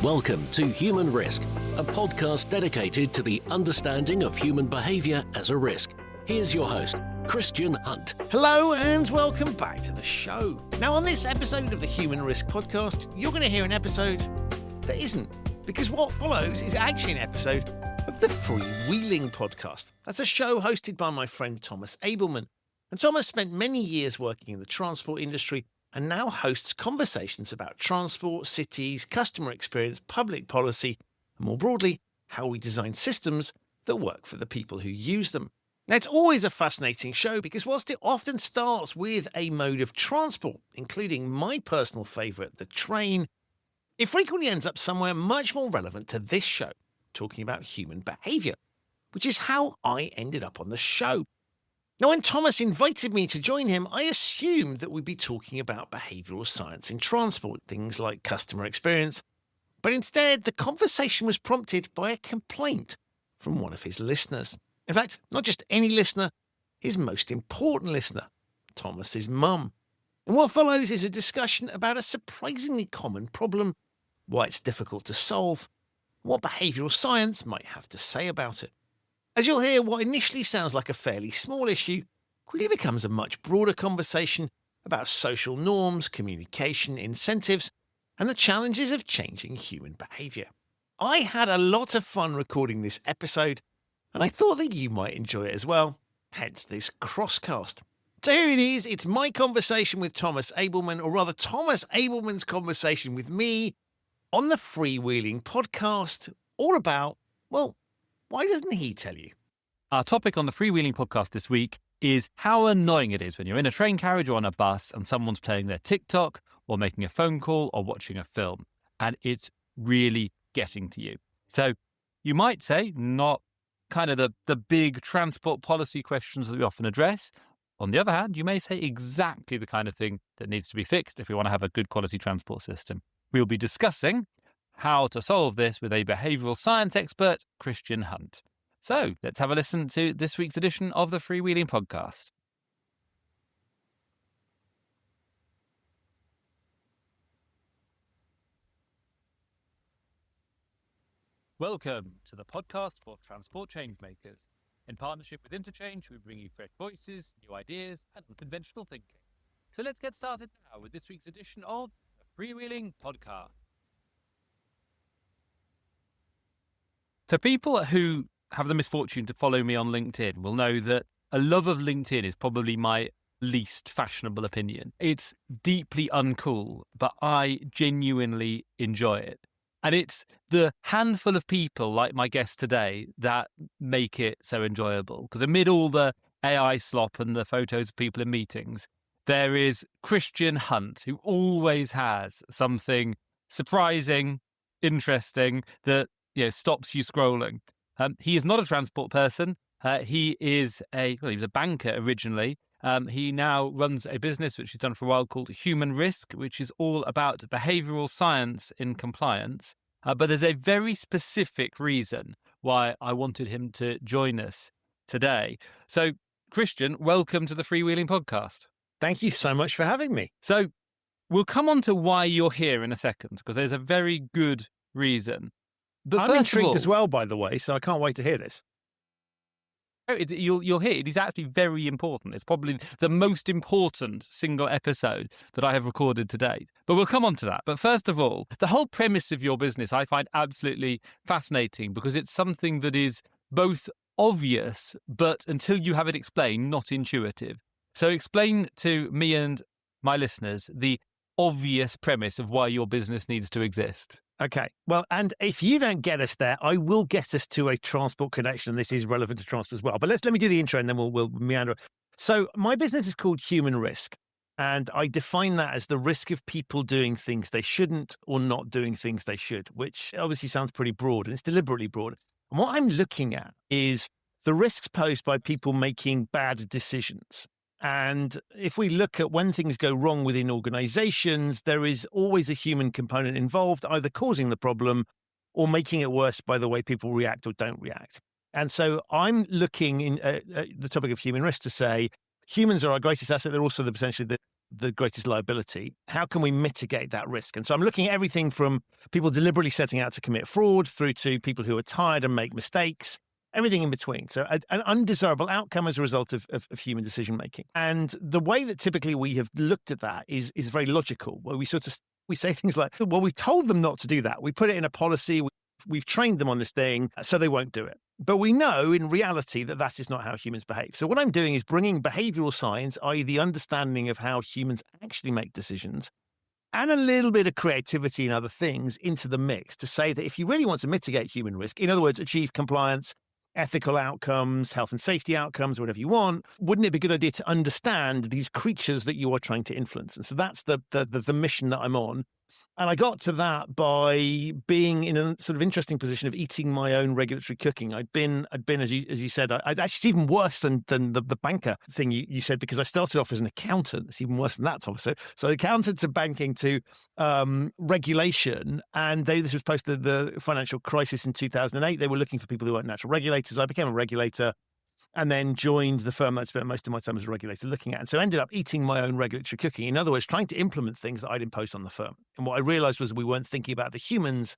Welcome to Human Risk, a podcast dedicated to the understanding of human behaviour as a risk. Here's your host, Christian Hunt. Hello and welcome back to the show. Now, on this episode of the Human Risk Podcast, you're going to hear an episode that isn't, because what follows is actually an episode of the Freewheeling Podcast. That's a show hosted by my friend Thomas Ableman. And Thomas spent many years working in the transport industry and now hosts conversations about transport, cities, customer experience, public policy, and more broadly, how we design systems that work for the people who use them. Now, it's always a fascinating show because whilst it often starts with a mode of transport, including my personal favourite, the train, it frequently ends up somewhere much more relevant to this show, talking about human behaviour, which is how I ended up on the show. Now, when Thomas invited me to join him, I assumed that we'd be talking about behavioural science in transport, things like customer experience. But instead, the conversation was prompted by a complaint from one of his listeners. In fact, not just any listener, his most important listener, Thomas's mum. And what follows is a discussion about a surprisingly common problem, why it's difficult to solve, what behavioural science might have to say about it. As you'll hear, what initially sounds like a fairly small issue quickly becomes a much broader conversation about social norms, communication, incentives, and the challenges of changing human behaviour. I had a lot of fun recording this episode, and I thought that you might enjoy it as well, hence this crosscast. So here it is, it's my conversation with Thomas Ableman, or rather Thomas Ableman's conversation with me on the Freewheeling Podcast, all about, well, why doesn't he tell you? Our topic on the Freewheeling Podcast this week is how annoying it is when you're in a train carriage or on a bus and someone's playing their TikTok or making a phone call or watching a film, and it's really getting to you. So you might say not kind of the big transport policy questions that we often address. On the other hand, you may say exactly the kind of thing that needs to be fixed if we want to have a good quality transport system. We'll be discussing how to solve this with a behavioural science expert, Christian Hunt. So let's have a listen to this week's edition of the Freewheeling Podcast. Welcome to the podcast for transport changemakers. In partnership with Interchange, we bring you fresh voices, new ideas, and unconventional thinking. So let's get started now with this week's edition of the Freewheeling Podcast. So people who have the misfortune to follow me on LinkedIn will know that a love of LinkedIn is probably my least fashionable opinion. It's deeply uncool, but I genuinely enjoy it. And it's the handful of people like my guest today that make it so enjoyable. Because amid all the AI slop and the photos of people in meetings, there is Christian Hunt, who always has something surprising, interesting, that stops you scrolling. He is not a transport person. He was a banker originally. He now runs a business which he's done for a while called Human Risk, which is all about behavioural science in compliance. But there's a very specific reason why I wanted him to join us today. So, Christian, welcome to the Freewheeling Podcast. Thank you so much for having me. So, we'll come on to why you're here in a second, because there's a very good reason. But I'm intrigued as well, by the way, so I can't wait to hear this. You'll hear it is actually very important. It's probably the most important single episode that I have recorded to date. But we'll come on to that. But first of all, the whole premise of your business I find absolutely fascinating because it's something that is both obvious, but until you have it explained, not intuitive. So explain to me and my listeners the obvious premise of why your business needs to exist. Okay. Well, and if you don't get us there, I will get us to a transport connection. This is relevant to transport as well. But let me do the intro and then we'll meander. So my business is called Human Risk. And I define that as the risk of people doing things they shouldn't or not doing things they should, which obviously sounds pretty broad and it's deliberately broad. And what I'm looking at is the risks posed by people making bad decisions. And if we look at when things go wrong within organizations, there is always a human component involved, either causing the problem or making it worse by the way people react or don't react. And so I'm looking in the topic of human risk to say humans are our greatest asset. They're also potentially the greatest liability. How can we mitigate that risk? And so I'm looking at everything from people deliberately setting out to commit fraud through to people who are tired and make mistakes, everything in between. So an undesirable outcome as a result of human decision making. And the way that typically we have looked at that is very logical, where we say things like, well, we told them not to do that. We put it in a policy. We've trained them on this thing, so they won't do it. But we know in reality that is not how humans behave. So what I'm doing is bringing behavioral science, i.e. the understanding of how humans actually make decisions, and a little bit of creativity and other things into the mix to say that if you really want to mitigate human risk, in other words, achieve compliance, ethical outcomes, health and safety outcomes, whatever you want, wouldn't it be a good idea to understand these creatures that you are trying to influence? And so that's the mission that I'm on. And I got to that by being in a sort of interesting position of eating my own regulatory cooking. I'd been, as you said, actually it's even worse than the banker thing you said, because I started off as an accountant. It's even worse than that, Thomas. So accountant to banking to regulation. And this was post the financial crisis in 2008. They were looking for people who weren't natural regulators. I became a regulator, and then joined the firm I'd spent most of my time as a regulator looking at. And so I ended up eating my own regulatory cooking. In other words, trying to implement things that I'd imposed on the firm. And what I realized was we weren't thinking about the humans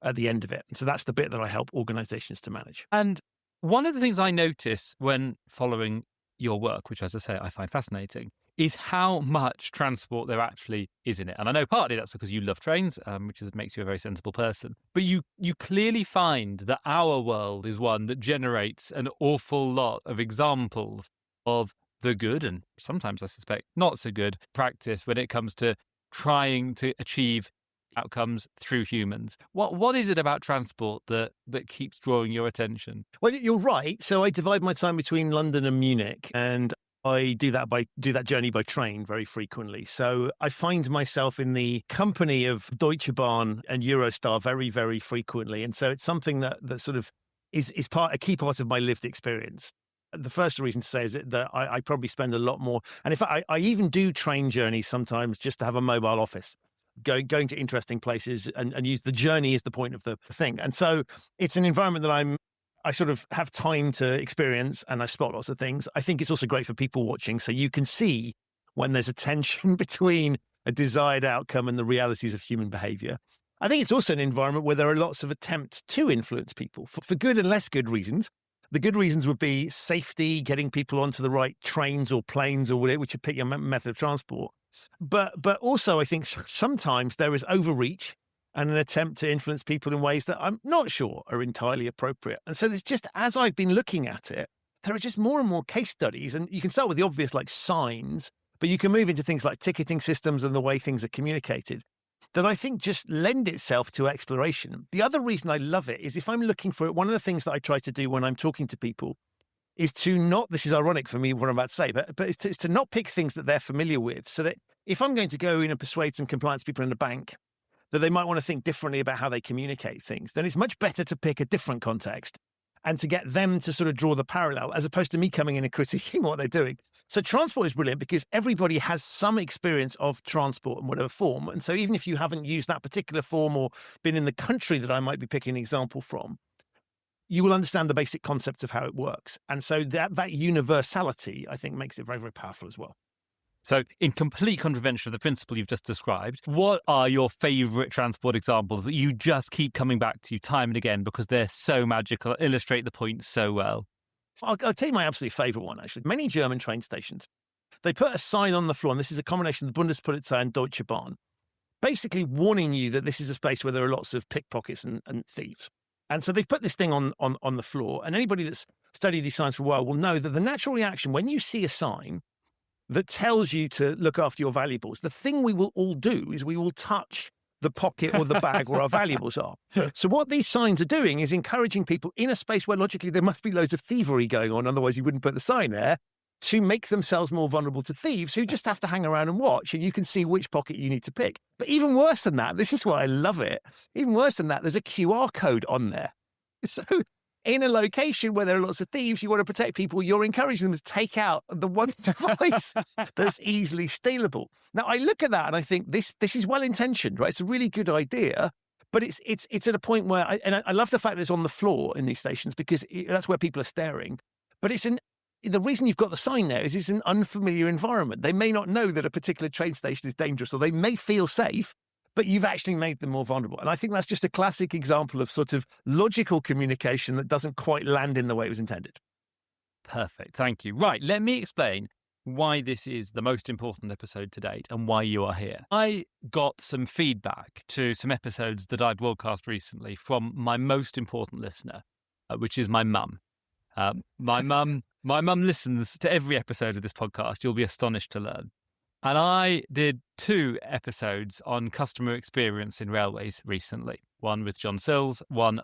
at the end of it. And so that's the bit that I help organizations to manage. And one of the things I notice when following your work, which, as I say, I find fascinating, is how much transport there actually is in it. And I know partly that's because you love trains, which makes you a very sensible person. But you clearly find that our world is one that generates an awful lot of examples of the good, and sometimes I suspect not so good, practice when it comes to trying to achieve outcomes through humans. What is it about transport that keeps drawing your attention? Well, you're right. So I divide my time between London and Munich, and I do that journey by train very frequently. So I find myself in the company of Deutsche Bahn and Eurostar very, very frequently. And so it's something that sort of is a key part of my lived experience. The first reason to say is that I probably spend a lot more. And in fact, I even do train journeys sometimes just to have a mobile office, going to interesting places and use the journey as the point of the thing. And so it's an environment that I sort of have time to experience, and I spot lots of things. I think it's also great for people watching, so you can see when there's a tension between a desired outcome and the realities of human behavior. I think it's also an environment where there are lots of attempts to influence people for good and less good reasons. The good reasons would be safety, getting people onto the right trains or planes or whatever, which would pick your method of transport. But also, I think sometimes there is overreach and an attempt to influence people in ways that I'm not sure are entirely appropriate. And so there's just, as I've been looking at it, there are just more and more case studies. And you can start with the obvious, like signs, but you can move into things like ticketing systems and the way things are communicated that I think just lend itself to exploration. The other reason I love it is if I'm looking for it, one of the things that I try to do when I'm talking to people is to not, this is ironic for me what I'm about to say, but it's to not pick things that they're familiar with. So that if I'm going to go in and persuade some compliance people in a bank that they might want to think differently about how they communicate things, then it's much better to pick a different context and to get them to sort of draw the parallel, as opposed to me coming in and critiquing what they're doing. So transport is brilliant because everybody has some experience of transport in whatever form. And so even if you haven't used that particular form or been in the country that I might be picking an example from, you will understand the basic concepts of how it works. And so that universality, I think, makes it very, very powerful as well. So in complete contravention of the principle you've just described, what are your favourite transport examples that you just keep coming back to time and again because they're so magical, illustrate the point so well? I'll tell you my absolute favourite one, actually. Many German train stations, they put a sign on the floor, and this is a combination of the Bundespolizei and Deutsche Bahn, basically warning you that this is a space where there are lots of pickpockets and thieves. And so they've put this thing on the floor, and anybody that's studied these signs for a while will know that the natural reaction when you see a sign that tells you to look after your valuables, the thing we will all do is we will touch the pocket or the bag where our valuables are. So what these signs are doing is encouraging people in a space where logically there must be loads of thievery going on, otherwise you wouldn't put the sign there, to make themselves more vulnerable to thieves who just have to hang around and watch, and you can see which pocket you need to pick. But even worse than that, this is why I love it, even worse than that, there's a QR code on there. So in a location where there are lots of thieves, you want to protect people, you're encouraging them to take out the one device that's easily stealable. Now, I look at that and I think this is well-intentioned, right? It's a really good idea, but it's at a point where, I love the fact that it's on the floor in these stations because that's where people are staring, but it's the reason you've got the sign there is it's an unfamiliar environment. They may not know that a particular train station is dangerous, or they may feel safe, but you've actually made them more vulnerable. And I think that's just a classic example of sort of logical communication that doesn't quite land in the way it was intended. Perfect. Thank you. Right. Let me explain why this is the most important episode to date and why you are here. I got some feedback to some episodes that I broadcast recently from my most important listener, which is my mum. My mum listens to every episode of this podcast. You'll be astonished to learn. And I did 2 episodes on customer experience in railways recently. One with John Sills, one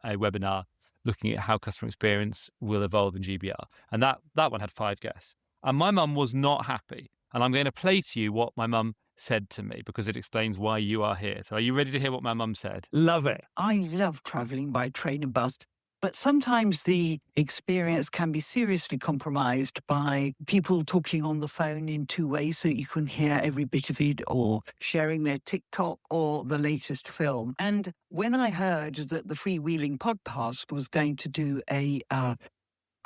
a webinar looking at how customer experience will evolve in GBR. And that one had 5 guests. And my mum was not happy. And I'm going to play to you what my mum said to me because it explains why you are here. So are you ready to hear what my mum said? Love it. I love travelling by train and bus, but sometimes the experience can be seriously compromised by people talking on the phone in 2 ways so you can hear every bit of it, or sharing their TikTok or the latest film. And when I heard that the Freewheeling Podcast was going to do a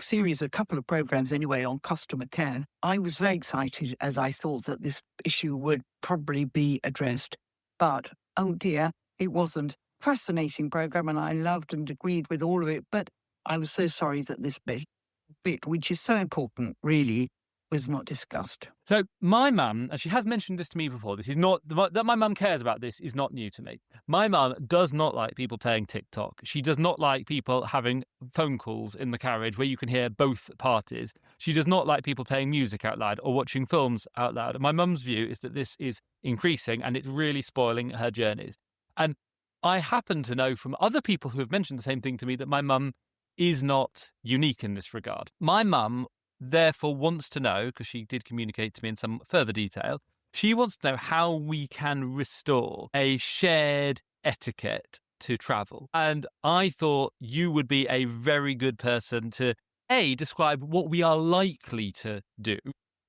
series, a couple of programs anyway, on customer care, I was very excited as I thought that this issue would probably be addressed. But, oh dear, it wasn't. Fascinating program, and I loved and agreed with all of it, but I was so sorry that this bit, which is so important, really, was not discussed. So my mum, and she has mentioned this to me before, this is not, that my mum cares about this is not new to me. My mum does not like people playing TikTok. She does not like people having phone calls in the carriage where you can hear both parties. She does not like people playing music out loud or watching films out loud. And my mum's view is that this is increasing and it's really spoiling her journeys. And I happen to know from other people who have mentioned the same thing to me that my mum is not unique in this regard. My mum therefore wants to know, because she did communicate to me in some further detail, she wants to know how we can restore a shared etiquette to travel. And I thought you would be a very good person to, A, describe what we are likely to do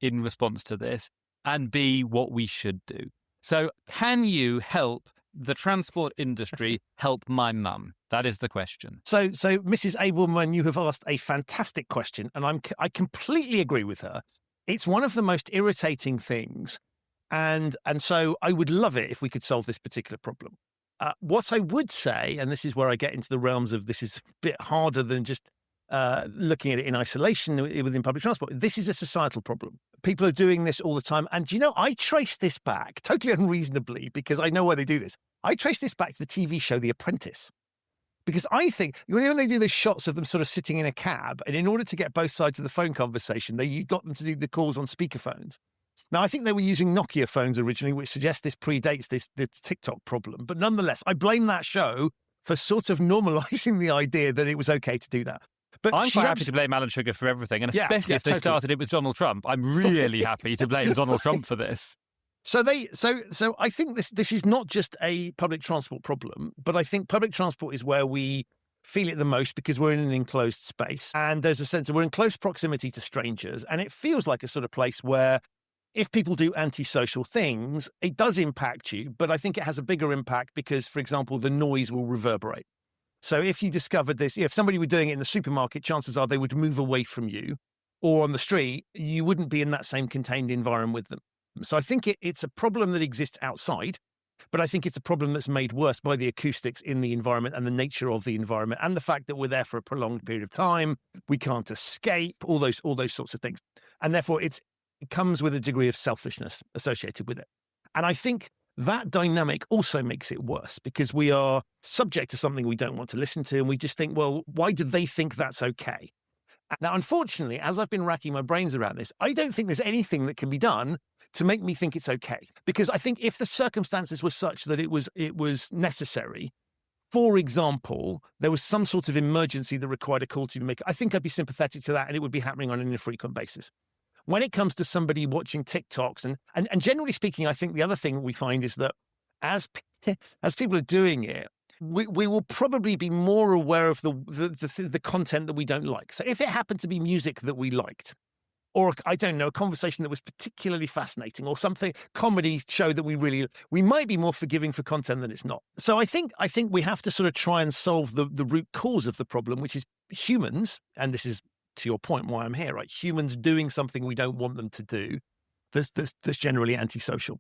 in response to this, and B, what we should do. So can you help the transport industry help my mum? That is the question. So Mrs. Ableman, you have asked a fantastic question, and I completely agree with her. It's one of the most irritating things, and so I would love it if we could solve this particular problem. What I would say, and this is where I get into the realms of this is a bit harder than just looking at it in isolation within public transport. This is a societal problem. People are doing this all the time. And do you know, I trace this back totally unreasonably because I know why they do this. I trace this back to the TV show The Apprentice. Because I think when they do those shots of them sort of sitting in a cab, and in order to get both sides of the phone conversation, you got them to do the calls on speakerphones. Now, I think they were using Nokia phones originally, which suggests this predates this TikTok problem. But nonetheless, I blame that show for sort of normalizing the idea that it was okay to do that. But I'm quite happy to blame Alan Sugar for everything, and especially if they started it with Donald Trump. I'm really happy to blame Donald Trump for this. So I think this is not just a public transport problem, but I think public transport is where we feel it the most because we're in an enclosed space, and there's a sense of we're in close proximity to strangers, and it feels like a sort of place where if people do antisocial things, it does impact you, but I think it has a bigger impact because, for example, the noise will reverberate. So if you discovered this, if somebody were doing it in the supermarket, chances are they would move away from you, or on the street, you wouldn't be in that same contained environment with them. So I think it's a problem that exists outside, but I think it's a problem that's made worse by the acoustics in the environment and the nature of the environment and the fact that we're there for a prolonged period of time. We can't escape, all those sorts of things. And therefore it comes with a degree of selfishness associated with it. And I think that dynamic also makes it worse because we are subject to something we don't want to listen to. And we just think, well, why do they think that's okay? Now, unfortunately, as I've been racking my brains around this, I don't think there's anything that can be done to make me think it's okay. Because I think if the circumstances were such that it was necessary, for example, there was some sort of emergency that required a call to be made, I think I'd be sympathetic to that and it would be happening on an infrequent basis. When it comes to somebody watching TikToks, and generally speaking, I think the other thing we find is that as people are doing it, we will probably be more aware of the content that we don't like. So if it happened to be music that we liked, or I don't know, a conversation that was particularly fascinating, or something, comedy show that we might be more forgiving for content than it's not. So I think we have to sort of try and solve the root cause of the problem, which is humans, and this is to your point, why I'm here, right? Humans doing something we don't want them to do that's generally antisocial.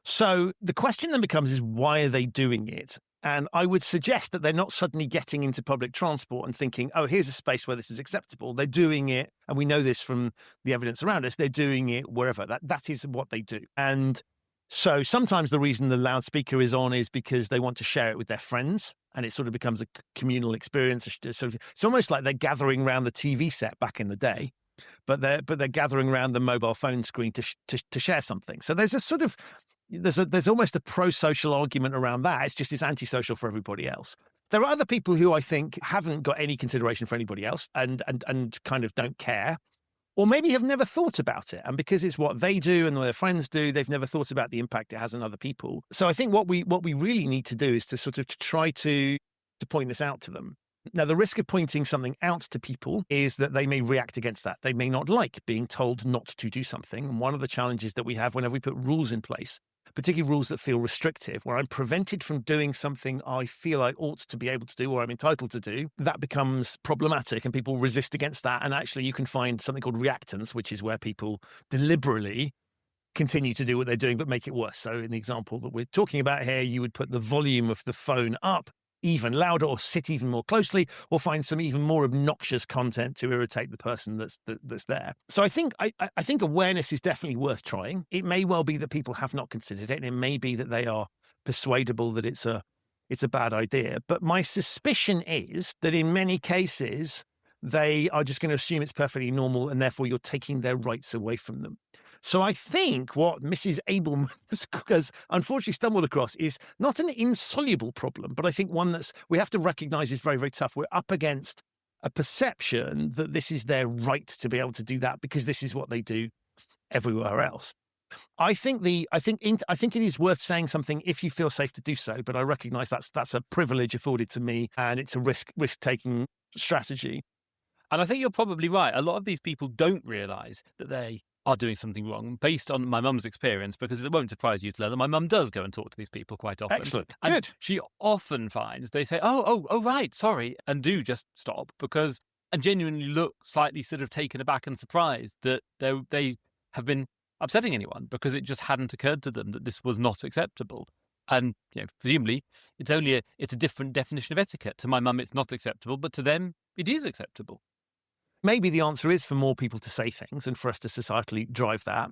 So the question then becomes is why are they doing it? And I would suggest that they're not suddenly getting into public transport and thinking, oh, here's a space where this is acceptable. They're doing it, and we know this from the evidence around us, they're doing it wherever. That is what they do. And so sometimes the reason the loudspeaker is on is because they want to share it with their friends, and it sort of becomes a communal experience. It's almost like they're gathering around the TV set back in the day, but they're gathering around the mobile phone screen to share something. So there's a sort of there's almost a pro-social argument around that. It's antisocial for everybody else. There are other people who I think haven't got any consideration for anybody else and kind of don't care, or maybe have never thought about it. And because it's what they do and what their friends do, they've never thought about the impact it has on other people. So I think what we really need to do is to sort of try to point this out to them. Now, the risk of pointing something out to people is that they may react against that. They may not like being told not to do something. And one of the challenges that we have whenever we put rules in place, particularly rules that feel restrictive, where I'm prevented from doing something I feel I ought to be able to do or I'm entitled to do, that becomes problematic and people resist against that. And actually you can find something called reactance, which is where people deliberately continue to do what they're doing but make it worse. So in the example that we're talking about here, you would put the volume of the phone up even louder or sit even more closely or find some even more obnoxious content to irritate the person that's there. So I think awareness is definitely worth trying. It may well be that people have not considered it, and it may be that they are persuadable that it's a bad idea. But my suspicion is that in many cases, they are just going to assume it's perfectly normal, and therefore you're taking their rights away from them. So I think what Mrs. Ableman has unfortunately stumbled across is not an insoluble problem, but I think one we have to recognize is very, very tough. We're up against a perception that this is their right to be able to do that because this is what they do everywhere else. I think it is worth saying something if you feel safe to do so, but I recognize that's a privilege afforded to me, and it's a risk-taking strategy. And I think you're probably right. A lot of these people don't realize that they are doing something wrong based on my mum's experience, because it won't surprise you to learn that my mum does go and talk to these people quite often. Excellent. And good. She often finds they say, oh, right, sorry, and do just stop and genuinely look slightly sort of taken aback and surprised that they have been upsetting anyone because it just hadn't occurred to them that this was not acceptable. And presumably it's a different definition of etiquette. To my mum, it's not acceptable, but to them, it is acceptable. Maybe the answer is for more people to say things and for us to societally drive that.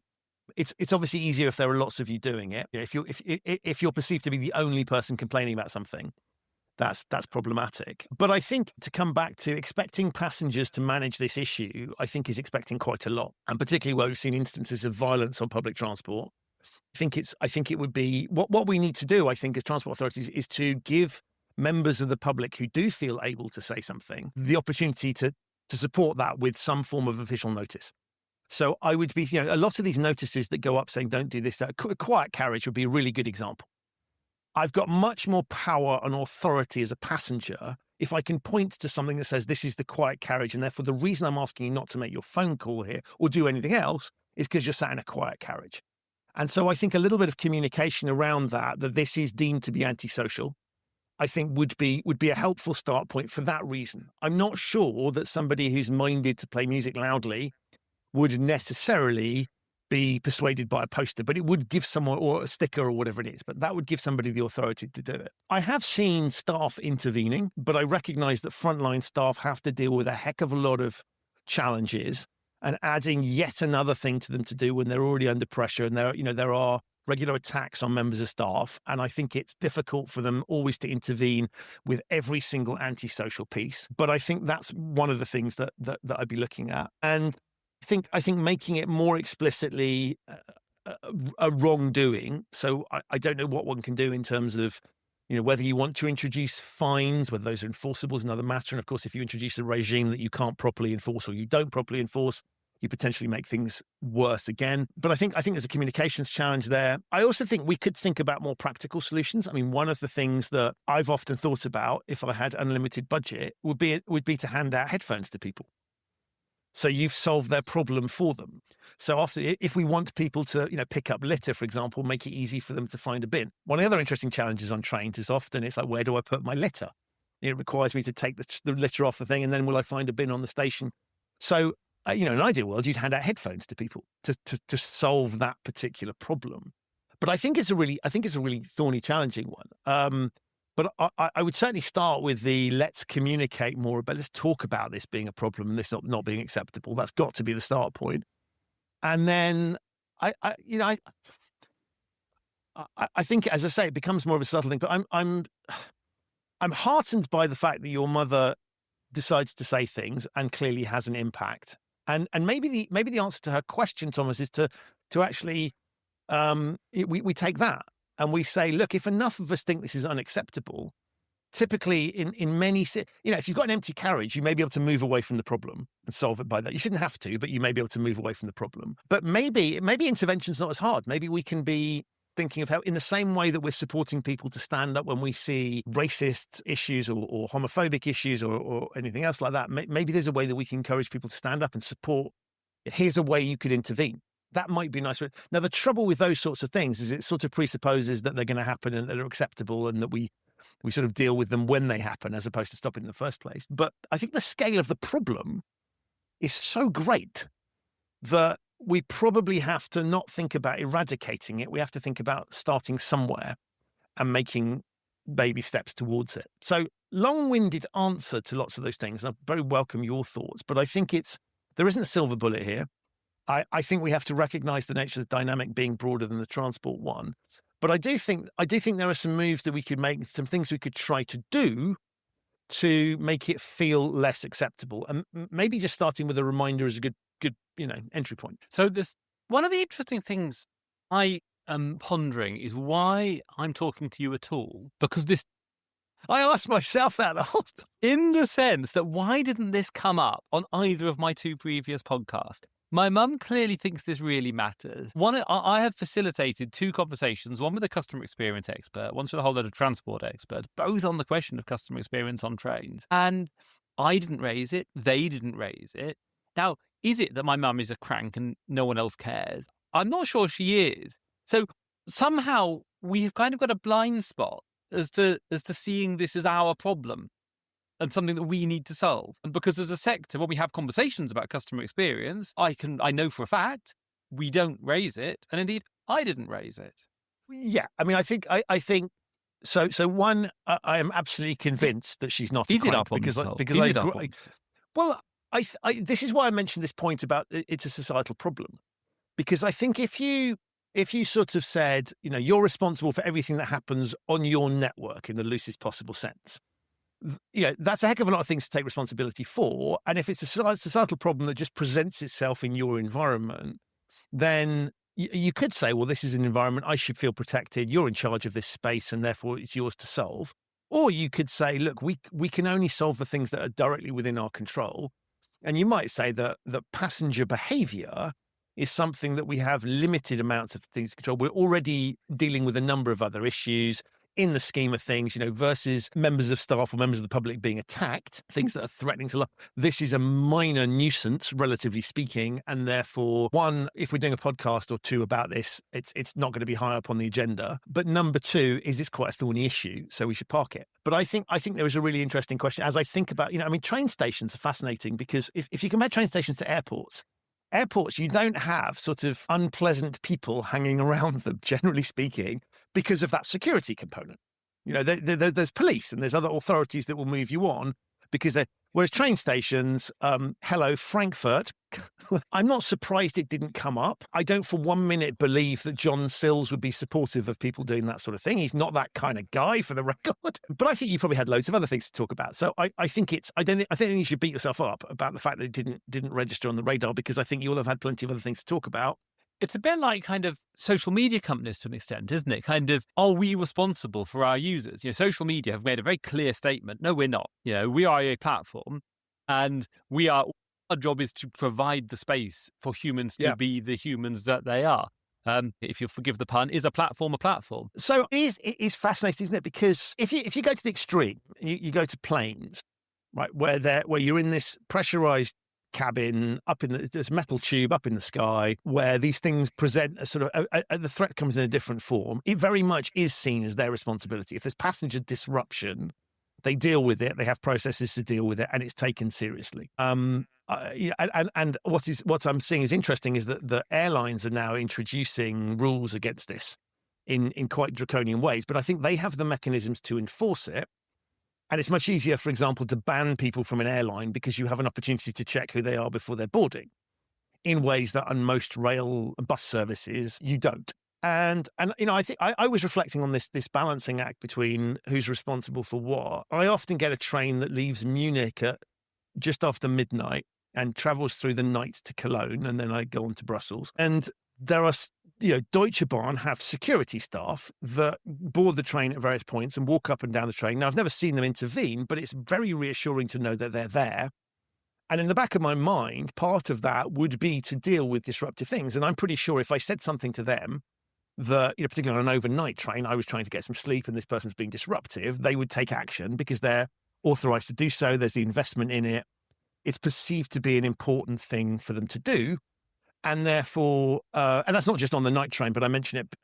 It's obviously easier if there are lots of you doing it. If you're perceived to be the only person complaining about something, that's problematic. But I think to come back to expecting passengers to manage this issue, I think is expecting quite a lot. And particularly where we've seen instances of violence on public transport, I think it would be what we need to do, I think, as transport authorities is to give members of the public who do feel able to say something the opportunity to support that with some form of official notice. So I would be, a lot of these notices that go up saying, don't do this, a quiet carriage would be a really good example. I've got much more power and authority as a passenger if I can point to something that says this is the quiet carriage, and therefore the reason I'm asking you not to make your phone call here or do anything else is because you're sat in a quiet carriage. And so I think a little bit of communication around that this is deemed to be antisocial, I think would be a helpful start point for that reason. I'm not sure that somebody who's minded to play music loudly would necessarily be persuaded by a poster, but it would give someone, or a sticker or whatever it is, but that would give somebody the authority to do it. I have seen staff intervening, but I recognize that frontline staff have to deal with a heck of a lot of challenges, and adding yet another thing to them to do when they're already under pressure, and there are regular attacks on members of staff. And I think it's difficult for them always to intervene with every single antisocial piece. But I think that's one of the things that I'd be looking at. And I think making it more explicitly a wrongdoing. So I don't know what one can do in terms of, whether you want to introduce fines, whether those are enforceable is another matter. And of course, if you introduce a regime that you can't properly enforce or you don't properly enforce, you potentially make things worse again. But I think there's a communications challenge there. I also think we could think about more practical solutions. I mean, one of the things that I've often thought about if I had unlimited budget would be to hand out headphones to people. So you've solved their problem for them. So often, if we want people to, pick up litter, for example, make it easy for them to find a bin. One of the other interesting challenges on trains is often it's like, where do I put my litter? It requires me to take the litter off the thing, and then will I find a bin on the station So, in an ideal world, you'd hand out headphones to people to solve that particular problem. But I think it's a really thorny, challenging one. But I would certainly start with let's communicate more about, let's talk about this being a problem and this not being acceptable. That's got to be the start point. And then I think, as I say, it becomes more of a subtle thing. But I'm heartened by the fact that your mother decides to say things and clearly has an impact. And maybe the answer to her question, Thomas, is to actually we take that and we say, look, if enough of us think this is unacceptable, typically in many, if you've got an empty carriage, you may be able to move away from the problem and solve it by that. You shouldn't have to, but you may be able to move away from the problem. But maybe intervention's not as hard. Maybe we can be thinking of how, in the same way that we're supporting people to stand up when we see racist issues or homophobic issues or anything else like that, maybe there's a way that we can encourage people to stand up and support. Here's a way you could intervene. That might be nice. Now, the trouble with those sorts of things is it sort of presupposes that they're going to happen and that they're acceptable and that we sort of deal with them when they happen as opposed to stopping in the first place. But I think the scale of the problem is so great that we probably have to not think about eradicating it. We have to think about starting somewhere and making baby steps towards it. So, long-winded answer to lots of those things. And I very welcome your thoughts, but I think there isn't a silver bullet here. I think we have to recognize the nature of the dynamic being broader than the transport one. But I do think there are some moves that we could make, some things we could try to do to make it feel less acceptable. And maybe just starting with a reminder is a good entry point. So one of the interesting things I am pondering is why I'm talking to you at all. Because I asked myself that the whole time. In the sense that why didn't this come up on either of my two previous podcasts? My mum clearly thinks this really matters. I have facilitated two conversations, one with a customer experience expert, one with a whole load of transport experts, both on the question of customer experience on trains. And I didn't raise it. They didn't raise it. Now, is it that my mum is a crank and no one else cares? I'm not sure she is. So somehow we have kind of got a blind spot as to seeing this as our problem and something that we need to solve. And because as a sector, when we have conversations about customer experience, I know for a fact we don't raise it. And indeed, I didn't raise it. Yeah. I mean, I think so. One, I am absolutely convinced that she's not a crank this is why I mentioned this point about it's a societal problem, because I think if you sort of said, you're responsible for everything that happens on your network in the loosest possible sense, that's a heck of a lot of things to take responsibility for. And if it's a societal problem that just presents itself in your environment, then you could say, well, this is an environment I should feel protected. You're in charge of this space and therefore it's yours to solve. Or you could say, look, we can only solve the things that are directly within our control. And you might say that passenger behaviour is something that we have limited amounts of things to control. We're already dealing with a number of other issues in the scheme of things, versus members of staff or members of the public being attacked, things that are threatening to life. This is a minor nuisance, relatively speaking. And therefore, one, if we're doing a podcast or two about this, it's not going to be high up on the agenda. But number two, is this quite a thorny issue? So we should park it. But I think there is a really interesting question as I think about, train stations are fascinating because if you compare train stations to airports, you don't have sort of unpleasant people hanging around them, generally speaking, because of that security component. There's police and there's other authorities that will move you on because whereas train stations, hello, Frankfurt, I'm not surprised it didn't come up. I don't for 1 minute believe that John Sills would be supportive of people doing that sort of thing. He's not that kind of guy, for the record. But I think you probably had loads of other things to talk about. So I think you should beat yourself up about the fact that it didn't register on the radar, because I think you will have had plenty of other things to talk about. It's a bit like kind of social media companies to an extent, isn't it? Kind of, are we responsible for our users? Social media have made a very clear statement. No, we're not. We are a platform and our job is to provide the space for humans to be the humans that they are. If you'll forgive the pun, is a platform a platform? So it is fascinating, isn't it? Because if you go to the extreme, you go to planes, right, where you're in this pressurized cabin up in this metal tube up in the sky, where these things present a sort of the threat comes in a different form. It very much is seen as their responsibility. If there's passenger disruption, they deal with it. They have processes to deal with it, and it's taken seriously. and what I'm seeing is interesting is that the airlines are now introducing rules against this in quite draconian ways, but I think they have the mechanisms to enforce it. And it's much easier, for example, to ban people from an airline because you have an opportunity to check who they are before they're boarding, in ways that on most rail and bus services you don't. And I think I was reflecting on this balancing act between who's responsible for what. I often get a train that leaves Munich at just after midnight and travels through the night to Cologne, and then I go on to Brussels. And there are, Deutsche Bahn have security staff that board the train at various points and walk up and down the train. Now, I've never seen them intervene, but it's very reassuring to know that they're there. And in the back of my mind, part of that would be to deal with disruptive things. And I'm pretty sure if I said something to them that, particularly on an overnight train, I was trying to get some sleep and this person's being disruptive, they would take action because they're authorized to do so. There's the investment in it. It's perceived to be an important thing for them to do. And therefore, and that's not just on the night train, but I mentioned it,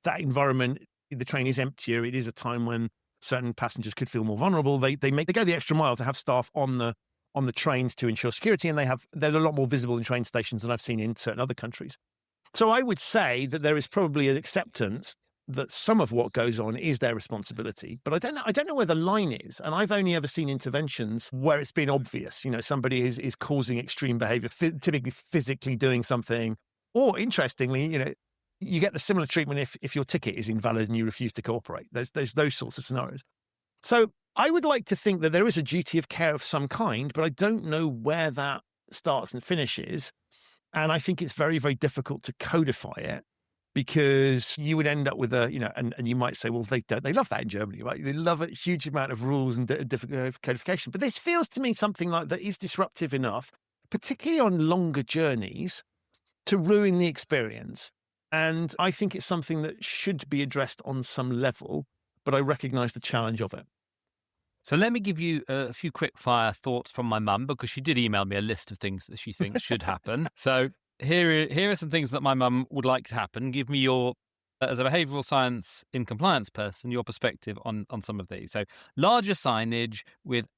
that environment, the train is emptier. It is a time when certain passengers could feel more vulnerable. They go the extra mile to have staff on the trains to ensure security, and they're a lot more visible in train stations than I've seen in certain other countries. So I would say that there is probably an acceptance that some of what goes on is their responsibility, but I don't know where the line is. And I've only ever seen interventions where it's been obvious, somebody is causing extreme behavior, typically physically doing something, or interestingly, you get the similar treatment if your ticket is invalid and you refuse to cooperate. There's those sorts of scenarios. So I would like to think that there is a duty of care of some kind, but I don't know where that starts and finishes. And I think it's very, very difficult to codify it, because you would end up with and you might say, well, they love that in Germany, right? They love a huge amount of rules and difficult codification. But this feels to me something like that is disruptive enough, particularly on longer journeys, to ruin the experience. And I think it's something that should be addressed on some level, but I recognize the challenge of it. So let me give you a few quick fire thoughts from my mum, because she did email me a list of things that she thinks should happen. So here are some things that my mum would like to happen. Give me your, as a behavioural science in compliance person, your perspective on some of these. So larger signage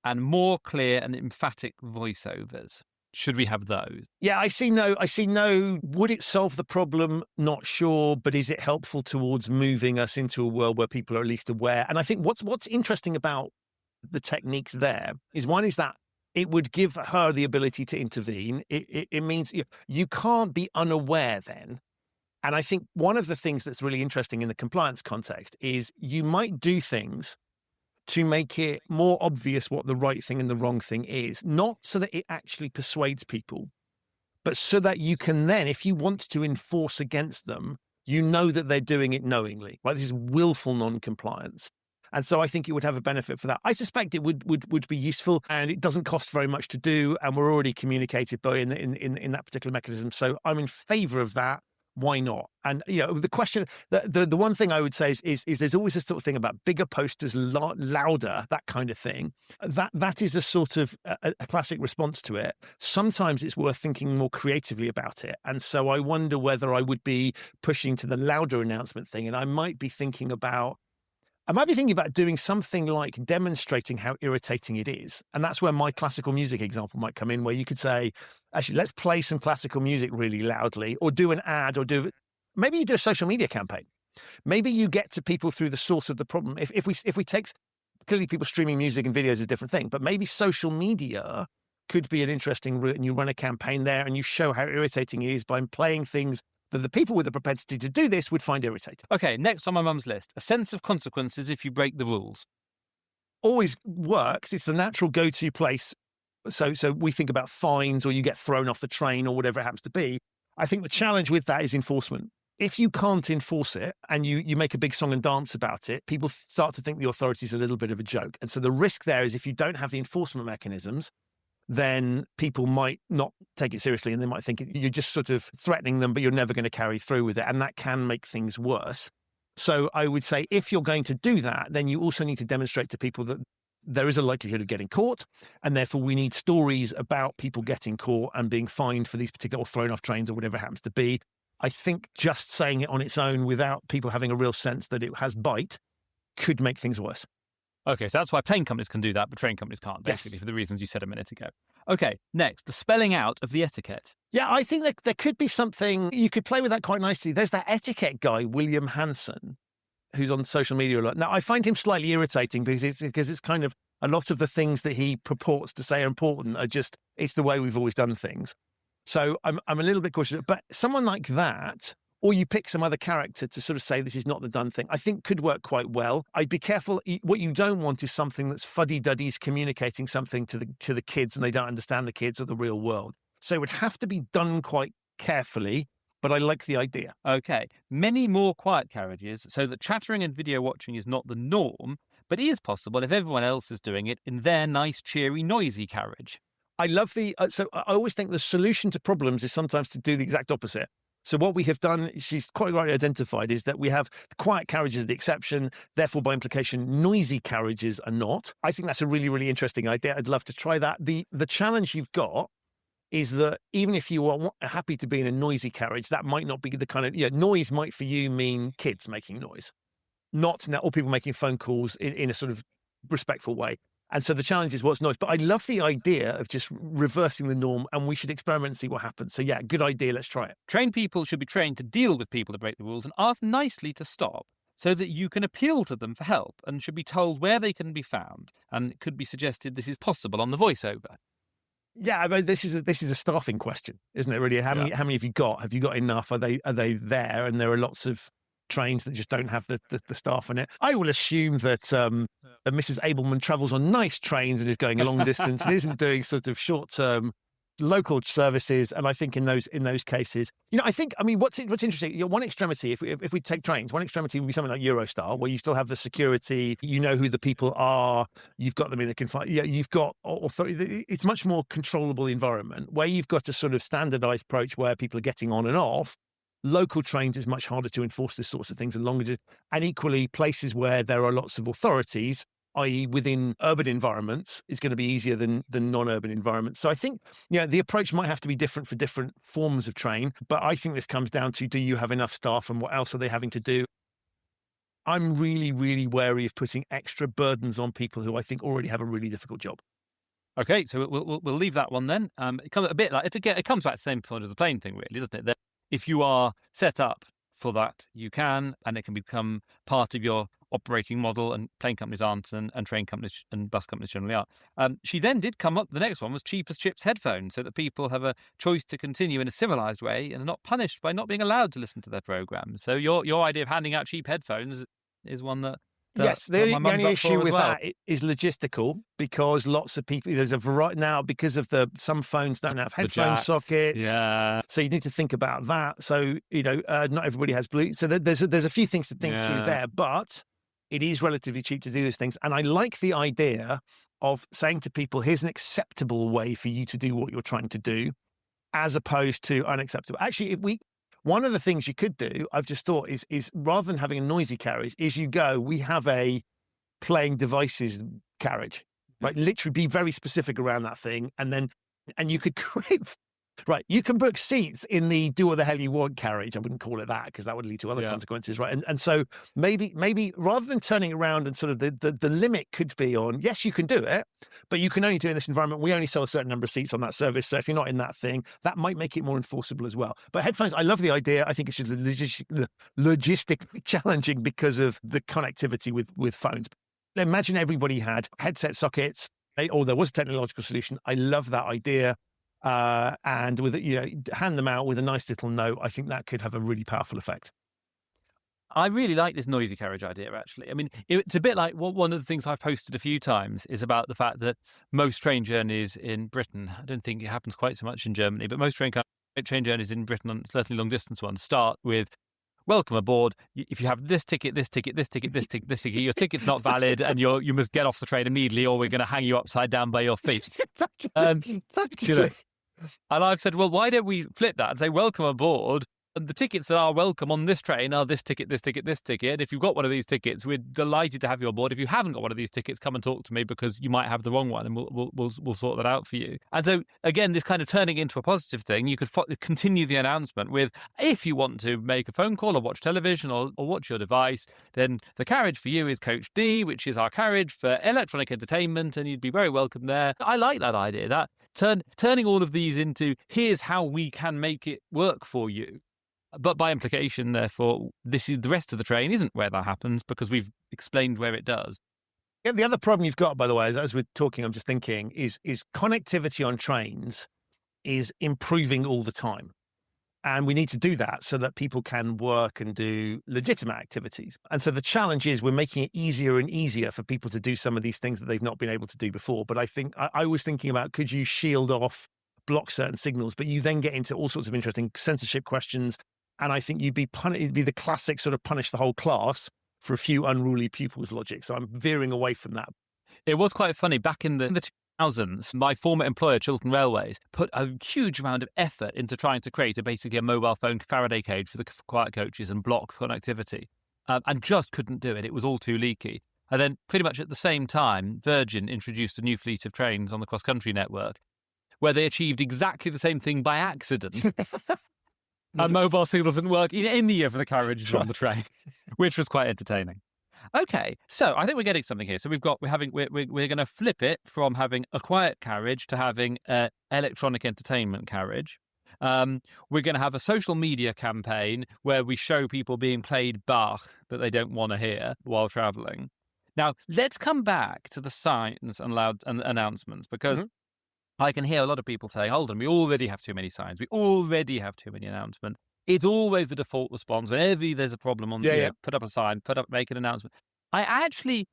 and more clear and emphatic voiceovers. Should we have those? Yeah, I see no. Would it solve the problem? Not sure. But is it helpful towards moving us into a world where people are at least aware? And I think what's interesting about the techniques there is, one is that it would give her the ability to intervene. It means you can't be unaware then. And I think one of the things that's really interesting in the compliance context is you might do things to make it more obvious what the right thing and the wrong thing is, not so that it actually persuades people, but so that you can then, if you want to enforce against them, you know that they're doing it knowingly, right? This is willful non-compliance. And so I think it would have a benefit for that. I suspect it would be useful, and it doesn't cost very much to do, and we're already communicated by in that particular mechanism. So I'm in favor of that. Why not? And the question, the one thing I would say is there's always this sort of thing about bigger posters, louder, that kind of thing. That is a sort of a classic response to it. Sometimes it's worth thinking more creatively about it. And so I wonder whether I would be pushing to the louder announcement thing, and I might be thinking about doing something like demonstrating how irritating it is. And that's where my classical music example might come in, where you could say, actually, let's play some classical music really loudly, or do an ad, or maybe you do a social media campaign. Maybe you get to people through the source of the problem. If we take, clearly people streaming music and videos is a different thing, but maybe social media could be an interesting route, and you run a campaign there and you show how irritating it is by playing things that the people with the propensity to do this would find irritating. Okay, next on my mum's list, a sense of consequences if you break the rules. Always works. It's the natural go-to place. So we think about fines, or you get thrown off the train, or whatever it happens to be. I think the challenge with that is enforcement. If you can't enforce it and you make a big song and dance about it, people start to think the authority is a little bit of a joke. And so the risk there is, if you don't have the enforcement mechanisms, then people might not take it seriously, and they might think you're just sort of threatening them, but you're never going to carry through with it. And that can make things worse. So I would say, if you're going to do that, then you also need to demonstrate to people that there is a likelihood of getting caught. And therefore we need stories about people getting caught and being fined for these particular, or thrown off trains, or whatever it happens to be. I think just saying it on its own without people having a real sense that it has bite could make things worse. Okay, so that's why plane companies can do that, but train companies can't, basically, Yes. for the reasons you said a minute ago. Okay, next, the spelling out of the etiquette. Yeah, I think that there could be something, you could play with that quite nicely. There's that etiquette guy, William Hanson, who's on social media a lot. Now, I find him slightly irritating because it's kind of a lot of the things that he purports to say are important are just, it's the way we've always done things. So I'm a little bit cautious. But someone like that, or you pick some other character to sort of say this is not the done thing, I think could work quite well. I'd be careful. What you don't want is something that's fuddy-duddies communicating something to the kids and they don't understand the kids or the real world. So it would have to be done quite carefully, but I like the idea. Okay, many more quiet carriages so that chattering and video watching is not the norm, but is possible if everyone else is doing it in their nice, cheery, noisy carriage. I love so I always think the solution to problems is sometimes to do the exact opposite. So what we have done, she's quite rightly identified, is that we have quiet carriages are the exception, therefore by implication, noisy carriages are not. I think that's a really, really interesting idea. I'd love to try that. The challenge you've got is that even if you are happy to be in a noisy carriage, that might not be the kind of, noise might for you mean kids making noise, not now, or people making phone calls in a sort of respectful way. And so the challenge is what's noise. But I love the idea of just reversing the norm, and we should experiment and see what happens. So yeah, good idea. Let's try it. Trained people should be trained to deal with people that break the rules and ask nicely to stop so that you can appeal to them for help and should be told where they can be found. And it could be suggested this is possible on the voiceover. Yeah, I mean, this is a staffing question, isn't it? Really, how many have you got? Have you got enough? Are they there? And there are lots of trains that just don't have the staff on it. I will assume that Mrs. Ableman travels on nice trains and is going long distance and isn't doing sort of short term local services. And I think in those cases, what's interesting, one extremity, if we take trains, one extremity would be something like Eurostar, where you still have the security, you know who the people are, you've got them in the confined, you've got authority. It's much more controllable environment where you've got a sort of standardized approach where people are getting on and off. Local trains is much harder to enforce these sorts of things, and equally places where there are lots of authorities, i.e. within urban environments, is going to be easier than non-urban environments. So I think, the approach might have to be different for different forms of train, but I think this comes down to, do you have enough staff and what else are they having to do? I'm really, really wary of putting extra burdens on people who I think already have a really difficult job. Okay, so we'll leave that one then. It comes a bit like, it comes back to the same point as the plane thing, really, doesn't it? That if you are set up for that, you can, and it can become part of your operating model, and plane companies aren't, and train companies and bus companies generally are. She then did come up, the next one was cheap as chips headphones, so that people have a choice to continue in a civilized way and are not punished by not being allowed to listen to their program. So your idea of handing out cheap headphones is one that yes, the only issue with that is logistical, because lots of people, there's a variety now, because of some phones don't have headphone sockets. Yeah. So you need to think about that. So, not everybody has Bluetooth. So there's a few things to think through there, but it is relatively cheap to do those things. And I like the idea of saying to people, here's an acceptable way for you to do what you're trying to do, as opposed to unacceptable. Actually, one of the things you could do, I've just thought, is rather than having a noisy carriage, we have a playing devices carriage, right? Literally be very specific around that thing. And you could create, right, you can book seats in the do what the hell you want carriage. I wouldn't call it that because that would lead to other consequences, right? And so maybe rather than turning around and sort of the limit could be on, yes, you can do it, but you can only do it in this environment. We only sell a certain number of seats on that service. So if you're not in that thing, that might make it more enforceable as well. But headphones, I love the idea. I think it's just logistically challenging because of the connectivity with phones. Imagine everybody had headset sockets, or there was a technological solution. I love that idea. And with hand them out with a nice little note, I think that could have a really powerful effect. I really like this noisy carriage idea, actually. I mean, it's a bit like one of the things I've posted a few times is about the fact that most train journeys in Britain, I don't think it happens quite so much in Germany, but most train journeys in Britain, certainly long distance ones, start with, welcome aboard. If you have this ticket, this ticket, this ticket, this ticket, this ticket, your ticket's not valid, and you must get off the train immediately, or we're going to hang you upside down by your feet. And I've said, well, why don't we flip that and say, welcome aboard, And the tickets that are welcome on this train are this ticket, this ticket, this ticket. And if you've got one of these tickets, we're delighted to have you on board. If you haven't got one of these tickets, come and talk to me because you might have the wrong one, and we'll sort that out for you. And so again, this kind of turning into a positive thing, you could continue the announcement with, if you want to make a phone call or watch television or watch your device, then the carriage for you is Coach D, which is our carriage for electronic entertainment, and you'd be very welcome there. I like that idea. That turning all of these into, here's how we can make it work for you. But by implication, therefore, the rest of the train isn't where that happens because we've explained where it does. Yeah, the other problem you've got, by the way, as we're talking, I'm just thinking, is connectivity on trains is improving all the time. And we need to do that so that people can work and do legitimate activities. And so the challenge is we're making it easier and easier for people to do some of these things that they've not been able to do before. But I think I was thinking about, could you shield off, block certain signals, but you then get into all sorts of interesting censorship questions. And I think it'd be the classic sort of punish the whole class for a few unruly pupils logic. So I'm veering away from that. It was quite funny. Back in the 2000s, my former employer, Chiltern Railways, put a huge amount of effort into trying to create basically a mobile phone Faraday cage for the quiet coaches and block connectivity, and just couldn't do it. It was all too leaky. And then pretty much at the same time, Virgin introduced a new fleet of trains on the cross-country network where they achieved exactly the same thing by accident. And mobile signals didn't work in any of the carriages on the train, which was quite entertaining. Okay, so I think we're getting something here. So we're going to flip it from having a quiet carriage to having an electronic entertainment carriage. We're going to have a social media campaign where we show people being played Bach that they don't want to hear while traveling. Now, let's come back to the signs and loud announcements, because I can hear a lot of people saying, hold on, we already have too many signs. We already have too many announcements. It's always the default response. Whenever there's a problem on put up a sign, make an announcement. I actually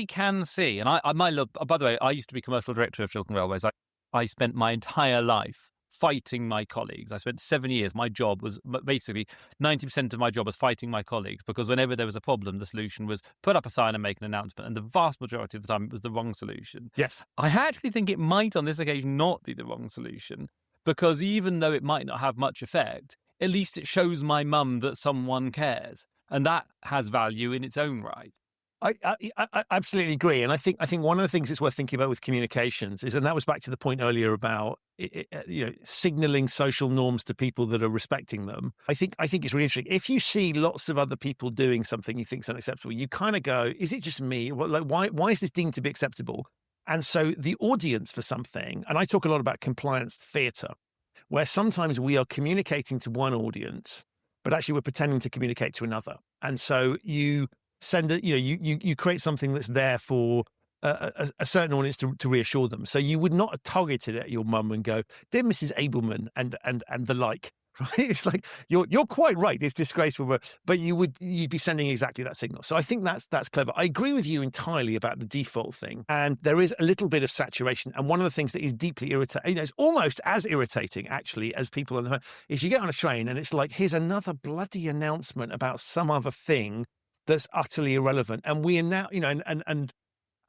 can see, and I might love, by the way, I used to be commercial director of Chiltern Railways. I spent my entire life fighting my colleagues. I spent 7 years. My job was basically 90% of my job was fighting my colleagues, because whenever there was a problem, the solution was put up a sign and make an announcement. And the vast majority of the time, it was the wrong solution. Yes. I actually think it might on this occasion not be the wrong solution, because even though it might not have much effect, at least it shows my mum that someone cares. And that has value in its own right. I absolutely agree. And I think one of the things it's worth thinking about with communications is, and that was back to the point earlier about signaling social norms to people that are respecting them. I think it's really interesting. If you see lots of other people doing something you think is unacceptable, you kind of go, is it just me? Why is this deemed to be acceptable? And so the audience for something, and I talk a lot about compliance theatre, where sometimes we are communicating to one audience, but actually we're pretending to communicate to another. And so you send you create something that's there for a certain audience to reassure them. So you would not have targeted it at your mum and go, dear Mrs. Ableman and the like, right? It's like, you're quite right. It's disgraceful, but you'd be sending exactly that signal. So I think that's clever. I agree with you entirely about the default thing. And there is a little bit of saturation. And one of the things that is deeply irritating, it's almost as irritating actually as people on the phone, is you get on a train and it's like, here's another bloody announcement about some other thing that's utterly irrelevant. And we are now, and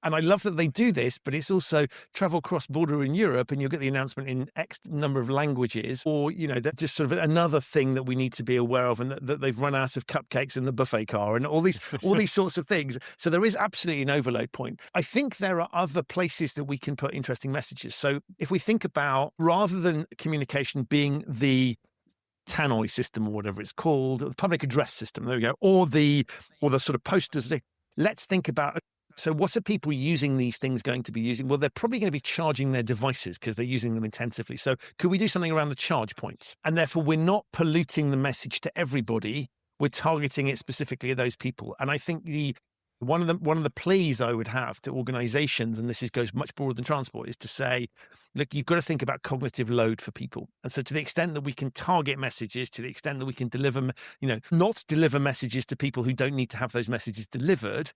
I love that they do this, but it's also travel cross-border in Europe and you'll get the announcement in X number of languages, or, that's just sort of another thing that we need to be aware of, and that they've run out of cupcakes in the buffet car and all these sorts of things. So there is absolutely an overload point. I think there are other places that we can put interesting messages. So if we think about, rather than communication being the tannoy system or whatever it's called, the public address system, there we go, or the sort of posters, let's think about, so what are people using these things going to be using? Well, they're probably going to be charging their devices because they're using them intensively. So could we do something around the charge points? And therefore, we're not polluting the message to everybody. We're targeting it specifically at those people. And I think one of the pleas I would have to organizations, and this goes much broader than transport, is to say, look, you've got to think about cognitive load for people. And so to the extent that we can target messages, to the extent that we can deliver, not deliver messages to people who don't need to have those messages delivered,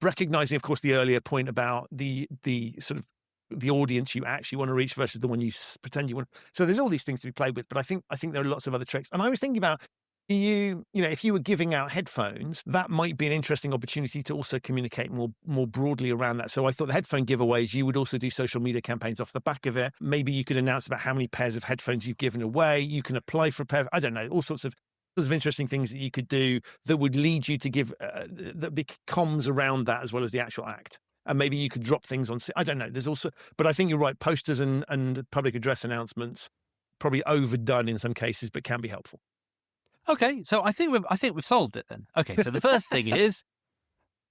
recognizing, of course, the earlier point about the sort of the audience you actually want to reach versus the one you pretend you want. So there's all these things to be played with, but I think there are lots of other tricks. And I was thinking about, if you were giving out headphones, that might be an interesting opportunity to also communicate more broadly around that. So I thought the headphone giveaways, you would also do social media campaigns off the back of it. Maybe you could announce about how many pairs of headphones you've given away. You can apply for a pair. I don't know, all sorts of interesting things that you could do that would lead you to give that big comms around that as well as the actual act. And maybe you could drop things on. I don't know. There's also, but I think you're right. Posters and public address announcements probably overdone in some cases, but can be helpful. Okay, so I think we've solved it then. Okay, so the first thing is,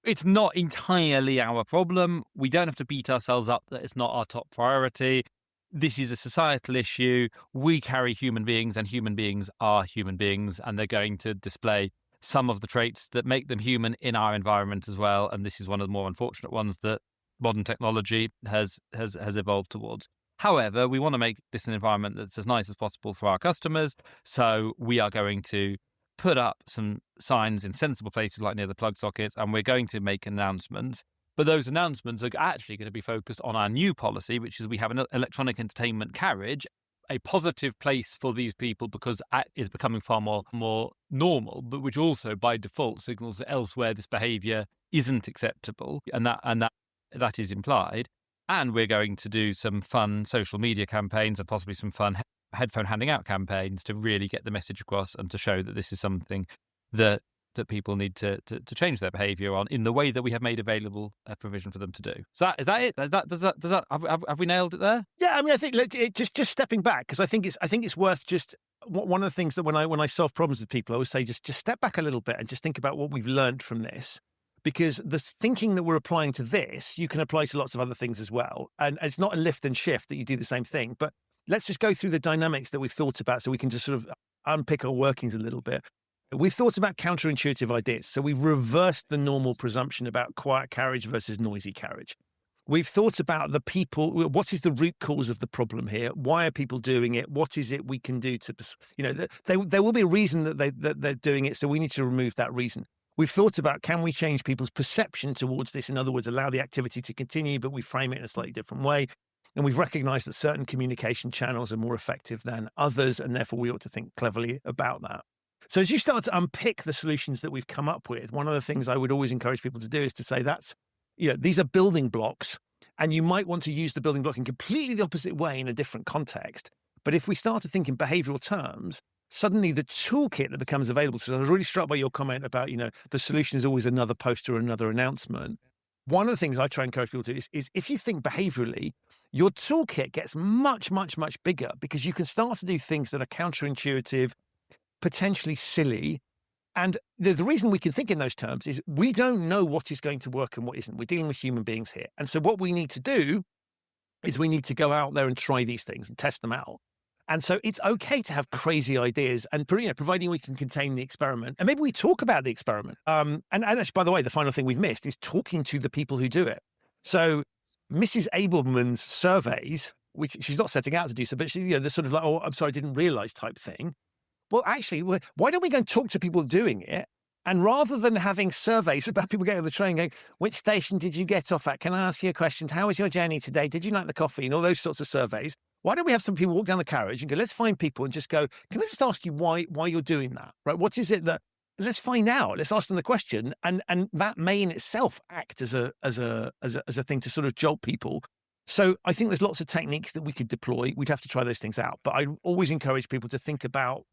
it's not entirely our problem. We don't have to beat ourselves up that it's not our top priority. This is a societal issue. We carry human beings, and human beings are human beings, and they're going to display some of the traits that make them human in our environment as well. And this is one of the more unfortunate ones that modern technology has evolved towards. However, we want to make this an environment that's as nice as possible for our customers. So we are going to put up some signs in sensible places like near the plug sockets, and we're going to make announcements. But those announcements are actually going to be focused on our new policy, which is we have an electronic entertainment carriage, a positive place for these people because it is becoming far more normal, but which also by default signals that elsewhere this behaviour isn't acceptable, and that is implied. And we're going to do some fun social media campaigns and possibly some fun headphone handing out campaigns to really get the message across and to show that this is something that people need to change their behaviour on in the way that we have made available a provision for them to do. So is that it? Have we nailed it there? Yeah, I mean, I think just stepping back, because I think it's worth just one of the things that when I solve problems with people, I always say just step back a little bit and just think about what we've learned from this. Because the thinking that we're applying to this, you can apply to lots of other things as well. And it's not a lift and shift that you do the same thing. But let's just go through the dynamics that we've thought about so we can just sort of unpick our workings a little bit. We've thought about counterintuitive ideas. So we've reversed the normal presumption about quiet carriage versus noisy carriage. We've thought about the people. What is the root cause of the problem here? Why are people doing it? What is it we can do to, there will be a reason that they're doing it. So we need to remove that reason. We've thought about, can we change people's perception towards this? In other words, allow the activity to continue, but we frame it in a slightly different way. And we've recognized that certain communication channels are more effective than others, and therefore we ought to think cleverly about that. So as you start to unpick the solutions that we've come up with, one of the things I would always encourage people to do is to say these are building blocks, and you might want to use the building block in completely the opposite way in a different context. But if we start to think in behavioral terms, suddenly the toolkit that becomes available. So I was really struck by your comment about, the solution is always another poster or another announcement. One of the things I try and encourage people to do is if you think behaviorally, your toolkit gets much, much, much bigger because you can start to do things that are counterintuitive, potentially silly. And the reason we can think in those terms is we don't know what is going to work and what isn't. We're dealing with human beings here. And so what we need to do is we need to go out there and try these things and test them out. And so it's okay to have crazy ideas, and providing we can contain the experiment, and maybe we talk about the experiment. And actually, by the way, the final thing we've missed is talking to the people who do it. So Mrs. Ableman's surveys, which she's not setting out to do so, but she, the sort of like, oh, I'm sorry, I didn't realize type thing. Well, actually, why don't we go and talk to people doing it? And rather than having surveys about people getting on the train going, which station did you get off at? Can I ask you a question? How was your journey today? Did you like the coffee? And all those sorts of surveys. Why don't we have some people walk down the carriage and go, let's find people and just go, can I just ask you why you're doing that? Right? What is it that, let's find out. Let's ask them the question. And that may in itself act as a thing to sort of jolt people. So I think there's lots of techniques that we could deploy. We'd have to try those things out. But I always encourage people to think about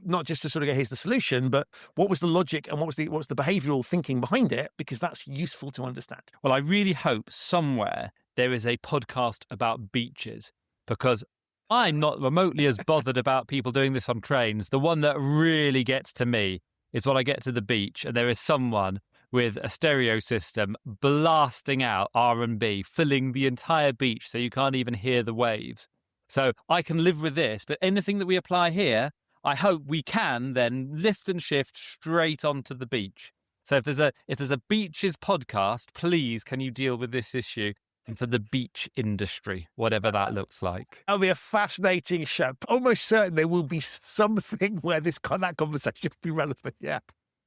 not just to sort of go, here's the solution, but what was the logic and what was the behavioral thinking behind it? Because that's useful to understand. Well, I really hope somewhere there is a podcast about beaches, because I'm not remotely as bothered about people doing this on trains. The one that really gets to me is when I get to the beach and there is someone with a stereo system blasting out R&B, filling the entire beach so you can't even hear the waves. So I can live with this, but anything that we apply here, I hope we can then lift and shift straight onto the beach. So if there's a beaches podcast, please can you deal with this issue for the beach industry, whatever that looks like. That'll be a fascinating show. Almost certain there will be something where that conversation will be relevant. Yeah.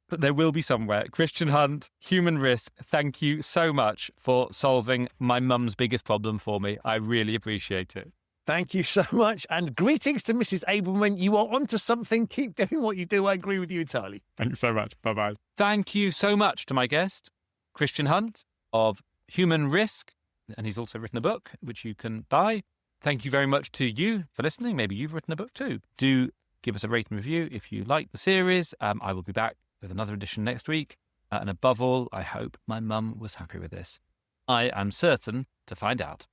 But there will be somewhere. Christian Hunt, Human Risk, thank you so much for solving my mum's biggest problem for me. I really appreciate it. Thank you so much. And greetings to Mrs. Ableman. You are onto something. Keep doing what you do. I agree with you entirely. Thanks so much. Bye-bye. Thank you so much to my guest, Christian Hunt of Human Risk. And he's also written a book, which you can buy. Thank you very much to you for listening. Maybe you've written a book too. Do give us a rate and review if you like the series. I will be back with another edition next week. And above all, I hope my mum was happy with this. I am certain to find out.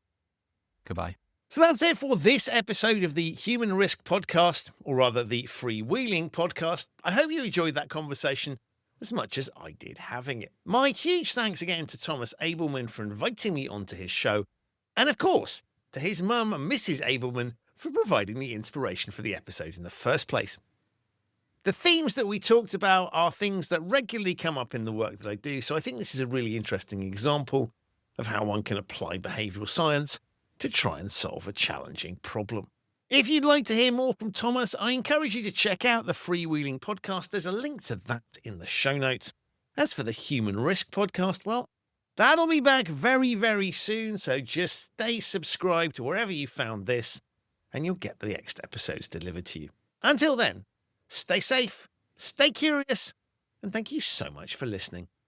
Goodbye. So that's it for this episode of the Human Risk Podcast, or rather the Freewheeling Podcast. I hope you enjoyed that conversation as much as I did having it. My huge thanks again to Thomas Ableman for inviting me onto his show. And of course, to his mum, Mrs. Ableman, for providing the inspiration for the episode in the first place. The themes that we talked about are things that regularly come up in the work that I do, so I think this is a really interesting example of how one can apply behavioural science to try and solve a challenging problem. If you'd like to hear more from Thomas, I encourage you to check out the Freewheeling Podcast. There's a link to that in the show notes. As for the Human Risk Podcast, well, that'll be back very, very soon, so just stay subscribed to wherever you found this, and you'll get the next episodes delivered to you. Until then, stay safe, stay curious, and thank you so much for listening.